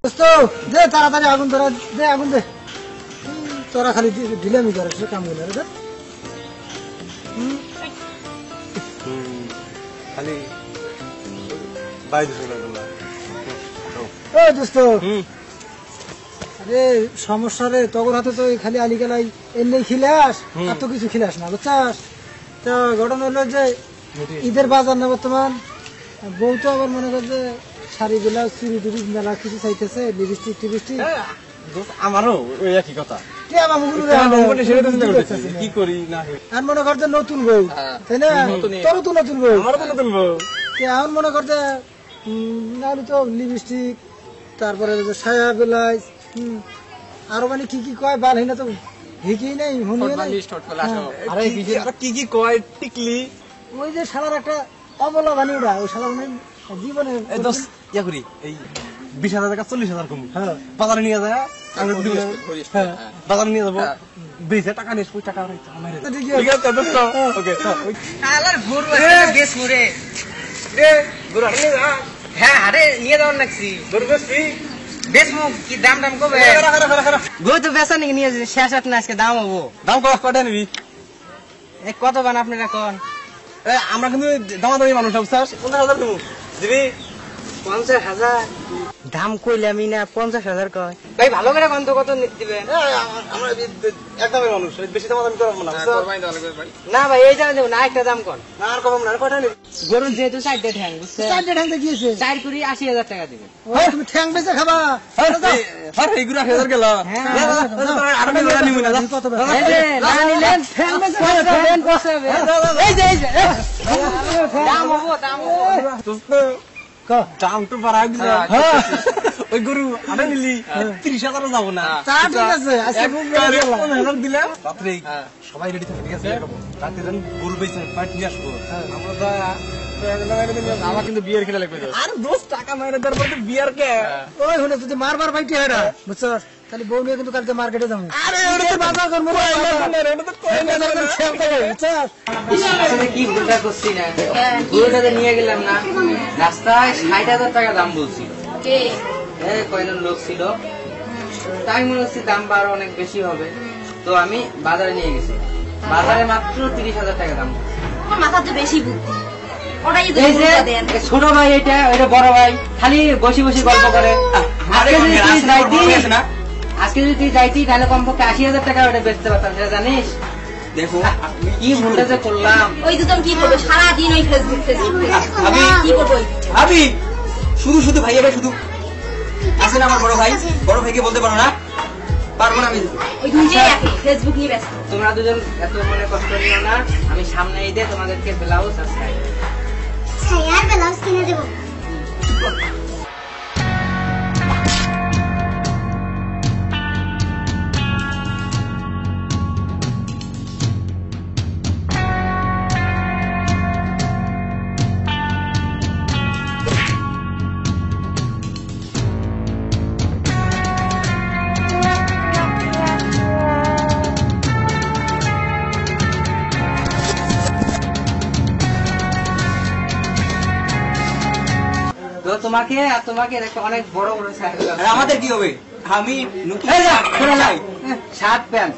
দে তাড়াতাড়ি আগুন ধরা দে, আগুন দে। তোরা খালি ঢিলামি করে কাম গুলো রে। খালি বাই দিছো না। ও দোস্ত, আরে সমস্যা রে, তোর হাতে তো খালি আলিকালাই এমনি খিলাস, আর তো কিছু খিলাস না, বুঝছাস? তো ঘটনা হলো যে ঈদের বাজার না বর্তমান, বউ তো আবার মনে কর যে শাড়ি ব্লাউজ চুরি টুরি মেলা কিছু চাইতেছে, লিপস্টিক টিপস্টিক। আমারও ওই একই কথা। কি করি না আর মনে কর যে নতুন বউ, তাই না? তোরও তো নতুন বউ, আমারও তো নতুন বউ। এখন মনে কর যে নাহলে তো লিপস্টিক, তারপরে সায়া ব্লাউজ, আরো মানে কি কি কয় বাল হিনা তো হিকি নাই, হুনিয়ে নাই। আরে কি কি কয় টিকলি, ওই যে শালার একটা অবলা বানি ওরা, ওই শালার মানে জীবনে ইয়া করি এই 20,000 টাকা 40,000 কম। বাজারে নিয়ে যায়, বাজারে নিয়ে যাবো, 20,000 টাকা নিয়ে টাকা ঠিক আছে দোস্ত। ওকে শালার গরু আছে বেশ মুরে রে গরু নিয়ে যা। হ্যাঁ আরে নিয়ে যাওয়ার লাগছি গরু বেশি বেশ মুখ কি দাম দাম কবে গরু তো বেচা নাকি নিয়ে শেষ হাত না আজকে দাম হবো দাম কটা নিবি? কত বান আপনারা কোন আমরা কিন্তু দামাদামি মানুষ, বুঝছাস? 50,000 দেবো, দিবি? 50,000 দাম কইলামই না, 50,000 কয় ভাই ভালো করে কোন তো কত দিবেন? আমরা একদমই মানুষ, বেশি দামাদামি করবো না। না ভাই এই জানা দেবো না, একটা দাম কোন না আর কম না, আর কটা নিবি? গরু যেহেতু 4 ঠ্যাং বুঝছেন, 4 ঠ্যাং গিয়েছে 4 কুড়ি 80,000 টাকা দিবেন। তুমি ঠ্যাং বেচে খাবা? এই গুড়া 1,000 গেল। আর নিবি না, কত এই যে না নিলেন ঠ্যাং বেচে খাবেন কষাবে, এই যে দাম হবো দাম হবো দাম তো বাড়াই দিল। ওই গরু আরে নিলি 30,000 যাবো না। তা ঠিক আছে, আজকে বুক করে দিলাম। 15,000 দিলে রাত্রে সবাই রেডি থাকে, ঠিক আছে? রাতে যখন গরু বেচে পাট নিয়ে আসবো, আমরা তো আমার কিন্তু বিয়ার খেলা লাগবে। আর 10 টাকা মাইরে দেওয়ার পর বিয়ার কে ওই হলে তুই মারবার বাইটি হয় না, বুঝছস? তাহলে বউ নিয়ে কিন্তু কালকে মার্কেটে যাবো। আরে ওটা তো বাজার করবো, ওটা তো কই না, বুঝছস? আসলে কি ভুলটা করছি না, গরুটাতে নিয়ে গেলাম না, রাস্তায় 60,000 টাকা দাম বলছিল। কয়জন লোক ছিল, তাই মনে হচ্ছে দাম আরো অনেক বেশি হবে, তো আমি বাজারে নিয়ে গেছি। বাজারে মাত্র 30,000 টাকা দাম। মাথাতে বেশি বুদ্ধি। এই যে ছোট ভাই, এটা ওইটা বড় ভাই, খালি বসে বসে গল্প করে। আজকে যদি তুই যাইতি তাহলে কমপক্ষে 80,000 টাকা ওটা বেচতে পারতাম, সেটা জানিস? দেখো কি ভুলটা যে করলাম। ওই দুজন কি করবে সারাদিন ওই ফেসবুক কি করবো? ভাবি শুধু শুধু ভাইয়া ভাই শুধু আছে না, আমার বড় ভাইকে বলতে পারো না? পারবো না আমি। ওই দুইটাই একই, ফেসবুক নিয়ে ব্যস্ত। তোমরা দুজন এত মনে কষ্ট নিও না, আমি সামনে ঈদে তোমাদেরকে ব্লাউজ আর ছায়ার ব্লাউজ কিনে দেবো। তোমাকে আর তোমাকে অনেক বড় বড় আমাদের কি হবে? আমি নতুন শার্ট প্যান্ট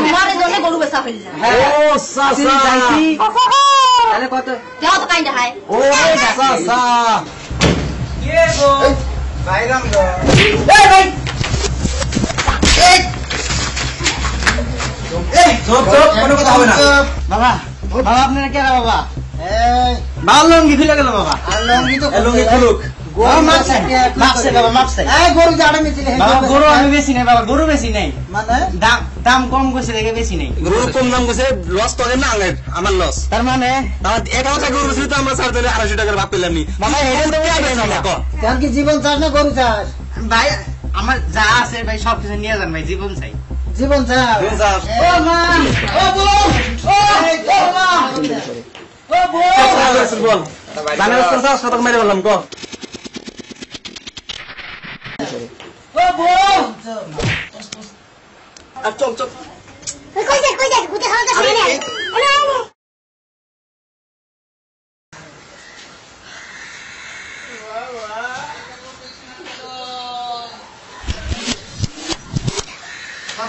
তোমার জন্য গরু বেচা হয়ে যায়। তাহলে কত যাও তো কাইন্ডা হাই। ও সাসা কে গো বাইরাম গো। এই ভাই এই চুপ চুপ, কোনো কথা হবে না। বাবা বাবা আপনারা কে বাবা? বাবা লঙ্গি খুলে গেল বাবা। আর লঙ্গি তো লঙ্গি খুলুক। গরু আমি বেশি নাই বাবা, গরু বেশি নাই, মানে দাম কম করছে দেখে বেশি নাই। গরু কম দাম করছে, লস তো না আগের, আমার লস। তার মানে 1,000 টাকা গরু ছিল তো আমরা 250 টাকার ভাব পেলাম নি। বাবা তোর কি জীবন চাস না গরু চাস? ভাই আমার যা আছে ভাই সবকিছু নিয়ে যান ভাই, জীবন চাই। জীবন চাস? ও মা ও বউ ও মা ও বউ বল জানার কথা শতক মেরে বললাম ক। ও বউ চল চল কই যাস গুতে খাওয়া যাবে না। এই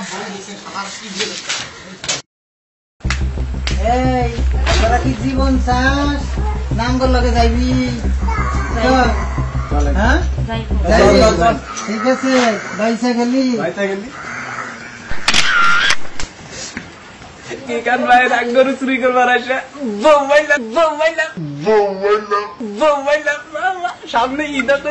তোরা কি জীবন চাস নাম করলকে যাইবি হ্যাঁ ঠিক আছে বাইসা গেলি কান ভাই রাগ গরু চুরি করবার আসে বোমাইলাম সামনে ঈদ আছে